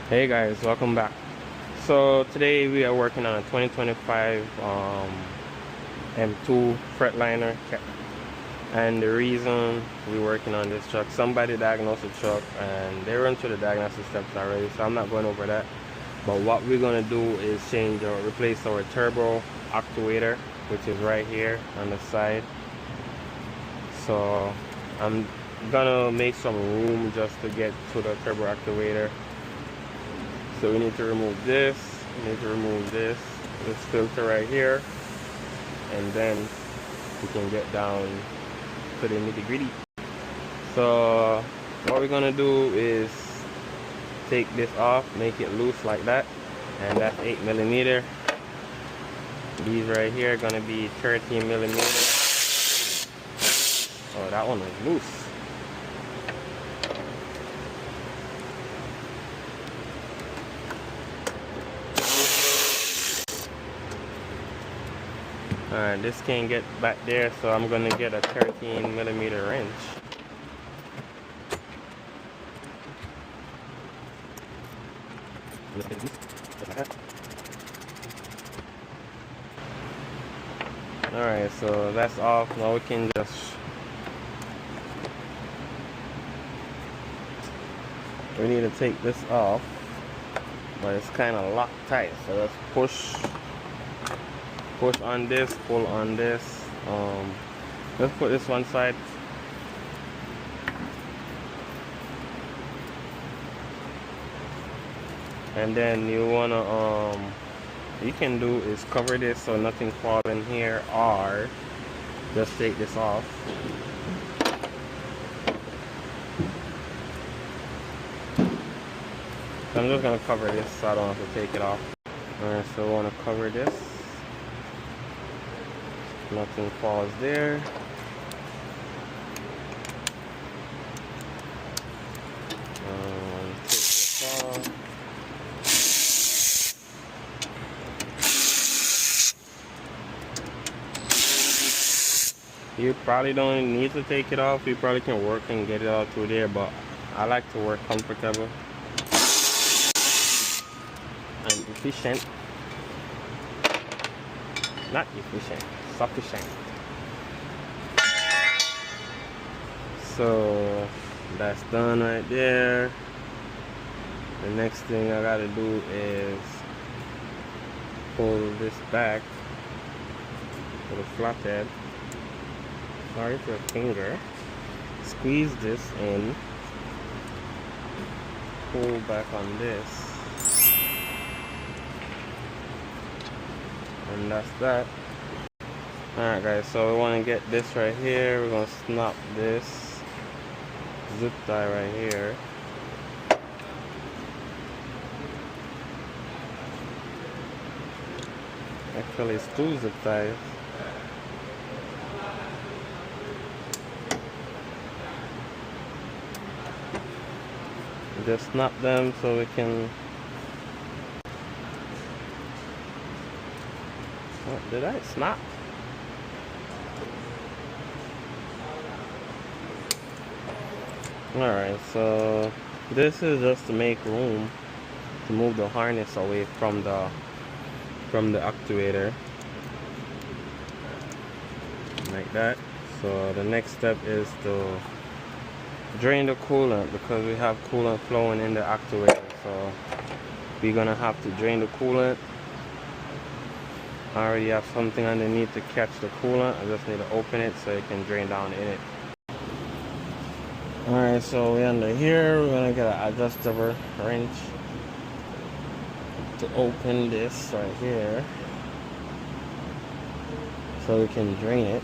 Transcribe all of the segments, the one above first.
Hey guys, welcome back. So today we are working on a 2025 M2 Freightliner, and the reason we're working on this truck, somebody diagnosed the truck and they run through the diagnosis steps already, so I'm not going over that. But what we're gonna do is change or replace our turbo actuator, which is right here on the side. So I'm gonna make some room just to get to the turbo actuator. So we need to remove this, this filter right here, and then we can get down to the nitty gritty. So what we're gonna do is take this off, make it loose like that, and that's 8mm. These right here are gonna be 13mm. Oh, that one was loose. Alright, this can't get back there, so I'm gonna get a 13mm wrench. Alright, so that's off. Now we can we need to take this off, but it's kind of locked tight, so let's push on this, pull on this. Let's put this one side. And then you wanna you can do is cover this so nothing falls in here, or just take this off. So I'm just gonna cover this so I don't have to take it off. Alright, so we wanna cover this. Nothing falls there. Take this off. You probably don't need to take it off. You probably can work and get it out through there, but I like to work comfortable and efficient. Not efficient, sufficient. So that's done right there. The next thing I gotta do is pull this back to the flathead. Sorry for a finger. Squeeze this in. Pull back on this. And that's that. Alright guys, so we want to get this right here. We're going to snap this zip tie right here. Actually it's two zip ties. Just snap them so we can... Oh, did I snap? Alright, so this is just to make room to move the harness away from the actuator. Like that. So the next step is to drain the coolant, because we have coolant flowing in the actuator. So we're gonna have to drain the coolant. I already have something underneath to catch the coolant. I just need to open it so it can drain down in it. Alright, so we're under here. We're gonna get an adjustable wrench to open this right here so we can drain it.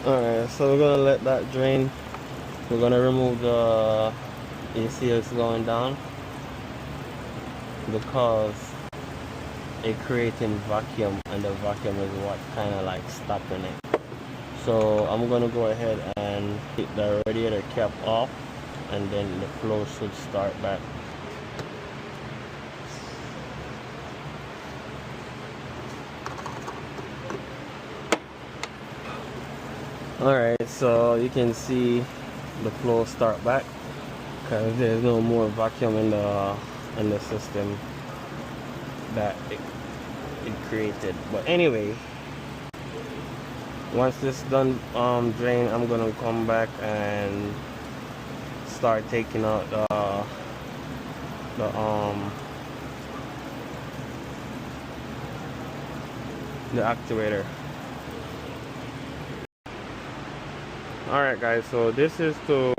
Alright, so we're gonna let that drain. We're gonna remove the AC that's going down, because it creating vacuum, and the vacuum is what kind of like stopping it. So I'm gonna go ahead and take the radiator cap off, and then the flow should start back. Alright, so you can see the flow start back because there's no more vacuum in the system that it created. But anyway, once this done drain, I'm gonna come back and start taking out the actuator. Alright guys, so this is to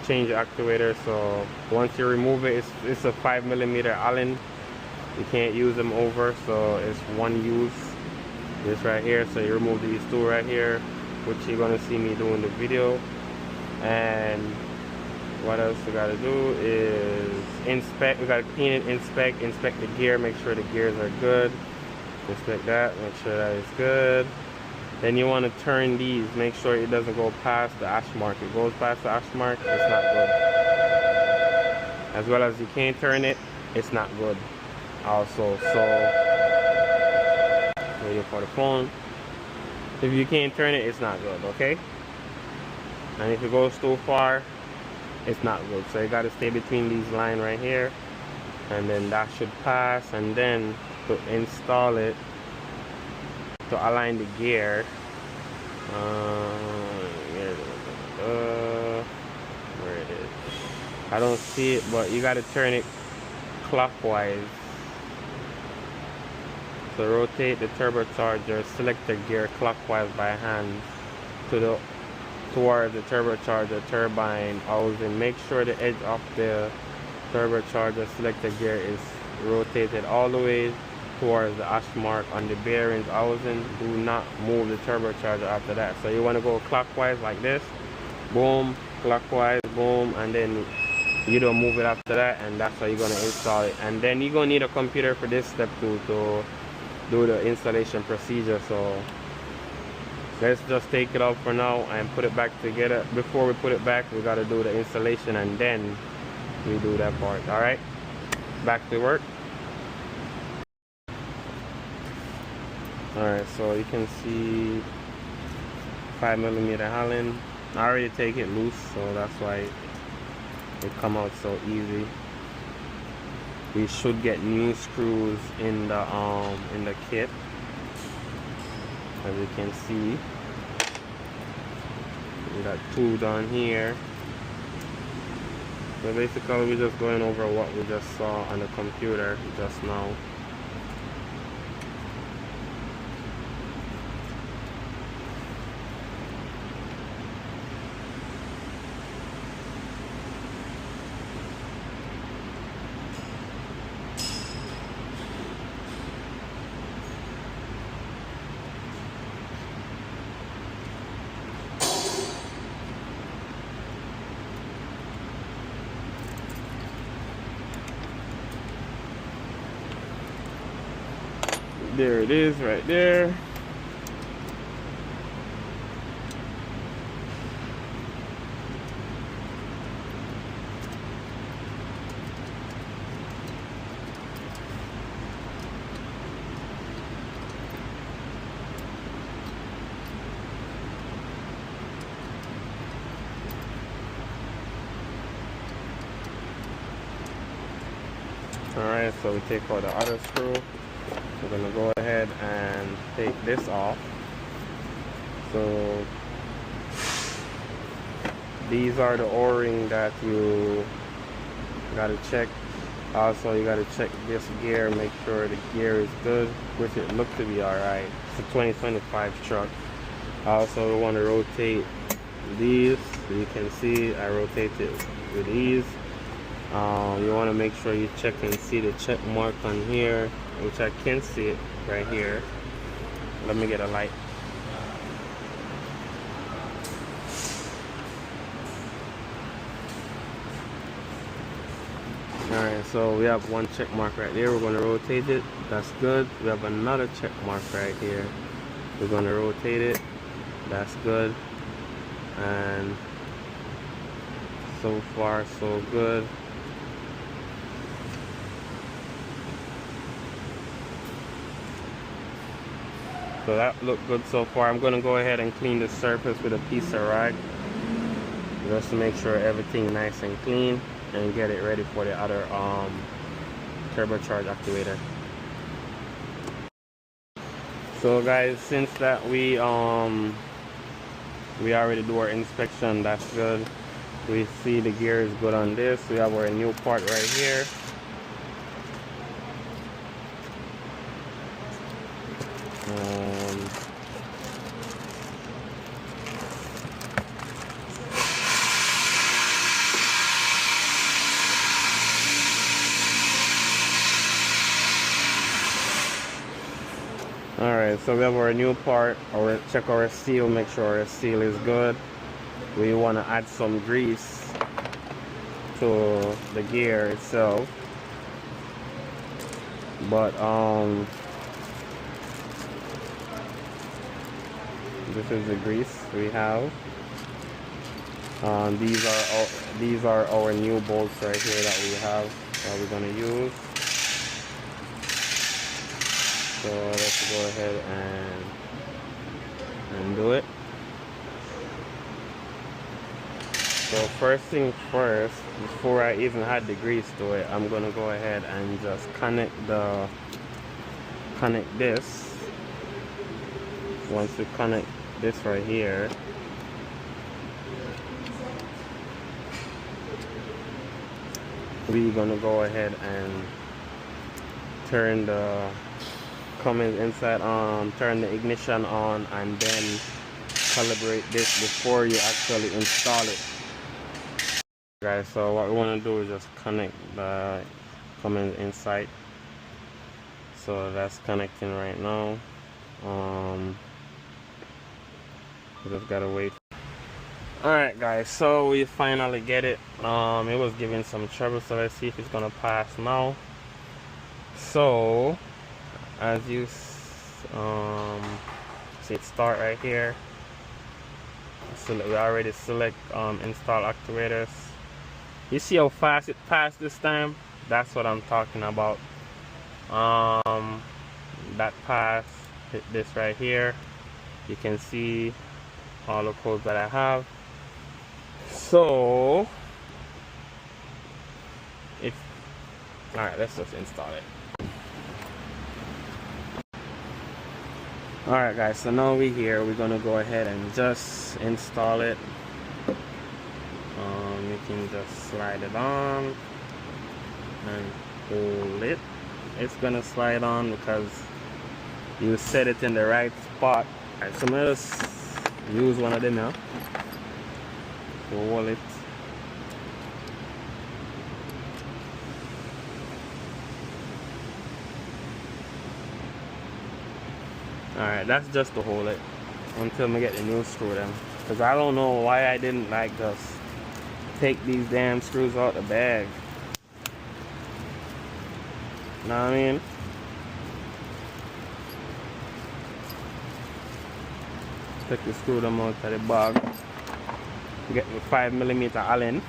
change the actuator. So once you remove it, it's a 5mm Allen. You can't use them over, so it's one use. This right here, so you remove these two right here, which you're gonna see me do in the video. And what else we gotta do is inspect. We gotta clean it, inspect the gear, make sure the gears are good. Inspect that, make sure that it's good. Then you want to turn these, make sure it doesn't go past the ash mark. If it goes past the ash mark, it's not good. As well as you can't turn it, it's not good also. So waiting for the phone. If you can't turn it, it's not good, okay? And if it goes too far, it's not good. So you got to stay between these lines right here, and then that should pass. And then to install it, to align the gear, where it is, I don't see it, but you got to turn it clockwise. So rotate the turbocharger, select the gear clockwise by hand towards the turbocharger turbine housing. Make sure the edge of the turbocharger selector gear is rotated all the way towards the ash mark on the bearings housing. Do not move the turbocharger after that. So you want to go clockwise like this, boom, clockwise, boom, and then you don't move it after that, and that's how you're going to install it. And then you're going to need a computer for this step too, to do the installation procedure. So let's just take it off for now and put it back together. Before we put it back, we got to do the installation, and then we do that part. All right, back to work. All right, so you can see 5mm Allen. I already take it loose, so that's why it come out so easy. We should get new screws in the kit, as you can see. We got two down here. So basically we're just going over what we just saw on the computer just now. There it is right there. Alright, so we take out the other screw. We're going to go ahead and take this off. So these are the O-ring that you got to check. Also, you got to check this gear, make sure the gear is good, which it looks to be alright. It's a 2025 truck. Also, we want to rotate these. So you can see I rotate it with these. You want to make sure you check and see the check mark on here, which I can see it right here. Let me get a light. Alright, so we have one check mark right there. We're going to rotate it. That's good. We have another check mark right here. We're going to rotate it. That's good. And so far so good. So that looked good so far. I'm going to go ahead and clean the surface with a piece of rag just to make sure everything nice and clean and get it ready for the other turbocharge actuator. So guys, since that we already do our inspection, that's good. We see the gear is good on this. We have our new part right here. Alright, so we have our new part. Check our seal, make sure our seal is good. We want to add some grease to the gear itself. But this is the grease we have. These are our new bolts right here that we have that we're going to use. So let's go ahead and do it. So first thing first, before I even add the grease to it, I'm gonna go ahead and just connect this. Once we connect this right here, we're gonna go ahead and turn the Cummins inside on, turn the ignition on, and then calibrate this before you actually install it. Guys, so what we want to do is just connect the Cummins inside. So that's connecting right now. We just gotta wait. Alright guys, so we finally get it. It was giving some trouble, so let's see if it's gonna pass now. So as you see it start right here. So we already select install actuators. You see how fast it passed this time? That's what I'm talking about. That pass, hit this right here. You can see all the codes that I have. So alright, let's just install it. Alright guys, so now we're here. We're gonna go ahead and just install it. You can just slide it on and hold it. It's gonna slide on because you set it in the right spot. Alright, so I'm gonna just use one of them now. Hold it. Alright, that's just to hold it until we get the new screw then. Because I don't know why I didn't like just take these damn screws out the bag. Know what I mean? Take the screw them out of the bag. Get the 5mm Allen.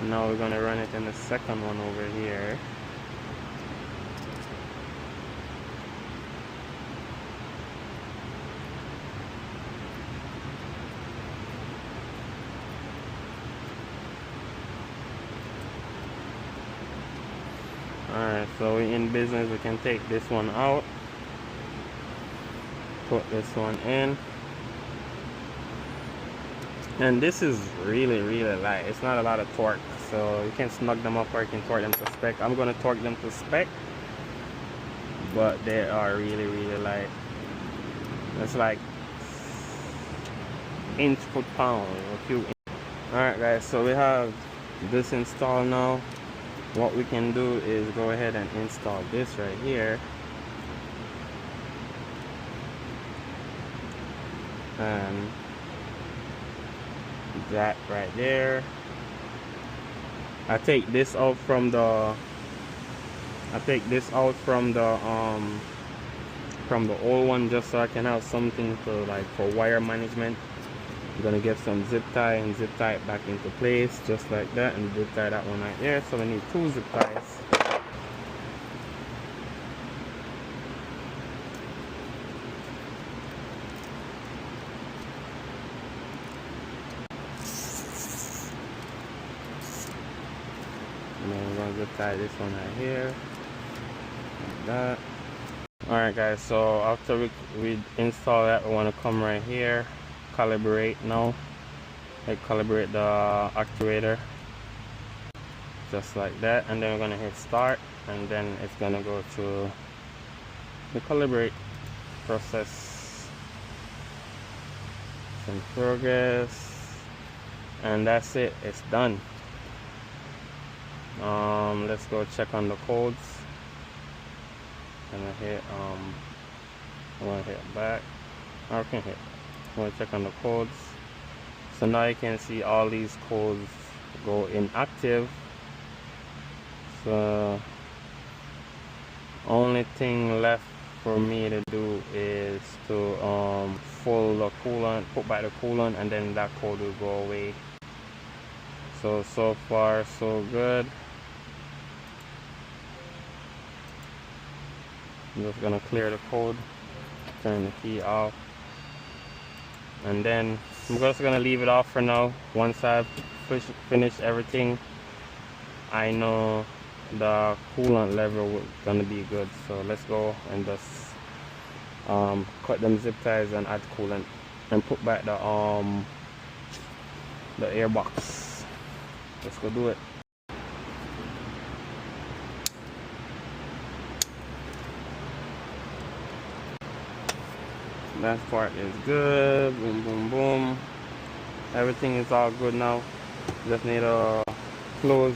Now we're gonna run it in the second one over here. Alright, so we're in business. We can take this one out, put this one in, and this is really light. It's not a lot of torque, so you can snug them up or you can torque them to spec. I'm going to torque them to spec, but they are really light. It's like inch foot pound, a few inches. Alright guys, so we have this installed now. What we can do is go ahead and install this right here, and that right there. I take this out from the from the old one, just so I can have something to like for wire management. I'm gonna get some zip tie and zip tie it back into place just like that, and zip tie that one right there. So we need 2 zip ties. And then we're gonna zip tie this one right here, like that. Alright guys, so after we install that, we want to come right here, calibrate now, like calibrate the actuator, just like that, and then we're going to hit start, and then it's going to go to the calibrate process. It's in progress, and that's it, it's done. Let's go check on the codes. I'm gonna hit I want to hit back. I can hit. I want to check on the codes. So now you can see all these codes go inactive. So only thing left for me to do is to full the coolant, put back the coolant, and then that code will go away. So far so good. I'm just gonna clear the code, turn the key off, and then I'm just gonna leave it off for now. Once I've finished everything, I know the coolant level is gonna be good. So let's go and just cut them zip ties and add coolant and put back the air box. Let's go do it. That part is good. Boom, boom, boom. Everything is all good now. Just need to close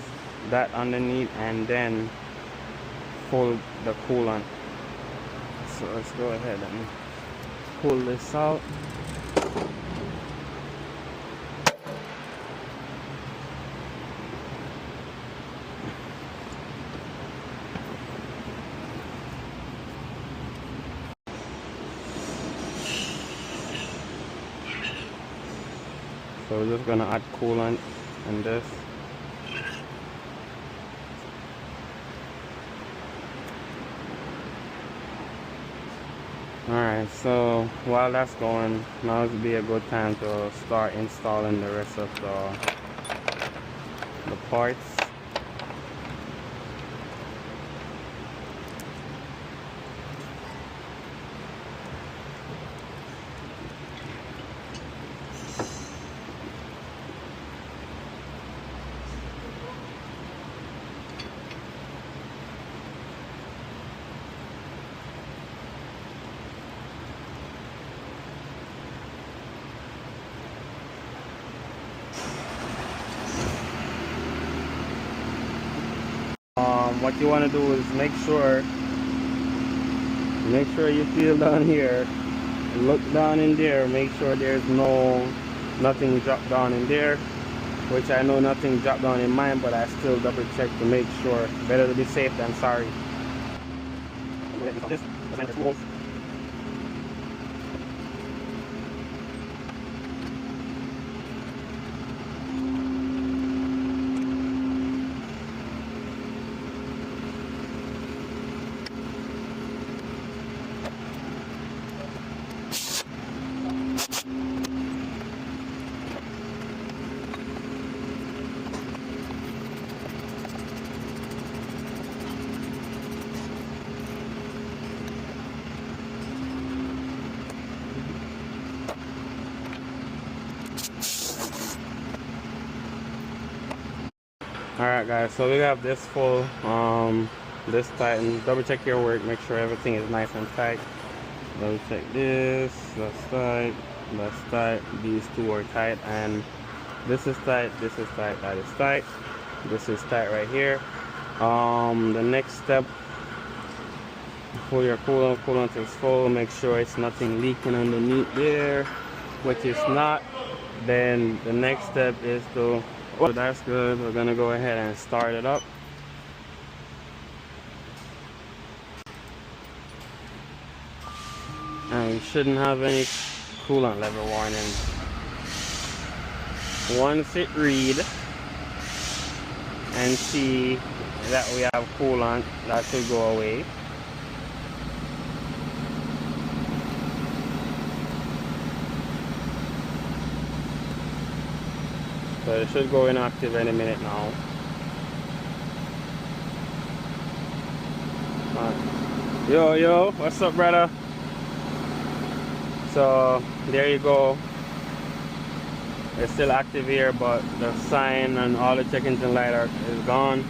that underneath and then pull the coolant. So let's go ahead and pull this out. So we're just gonna add coolant in this. Alright, so while that's going, now would be a good time to start installing the rest of the parts. What you want to do is make sure you feel down here, look down in there, make sure there's nothing dropped down in there, which I know nothing dropped down in mine, but I still double check to make sure. Better to be safe than sorry. Alright guys, so we have this full, this tight, and double check your work, make sure everything is nice and tight. Double check this, that's tight, these two are tight, and this is tight, that is tight, this is tight right here. The next step, pull your coolant is full, make sure it's nothing leaking underneath there, which is not. Then the next step is to, oh, that's good, we're gonna go ahead and start it up. and we shouldn't have any coolant level warning. Once it read and see that we have coolant, that should go away. So it should go inactive any minute now. Yo, what's up, brother? So there you go. It's still active here, but the sign and all the check engine light is gone.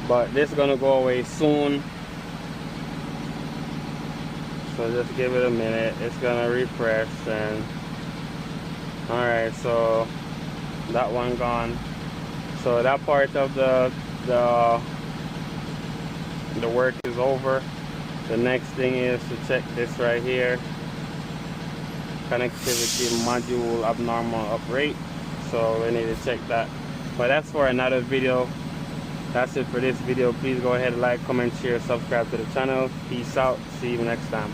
But this is gonna go away soon. So just give it a minute. It's gonna refresh and alright, so that one gone. So that part of the work is over. The next thing is to check this right here. Connectivity module abnormal uprate. So we need to check that. But that's for another video. That's it for this video. Please go ahead and like, comment, share, subscribe to the channel. Peace out. See you next time.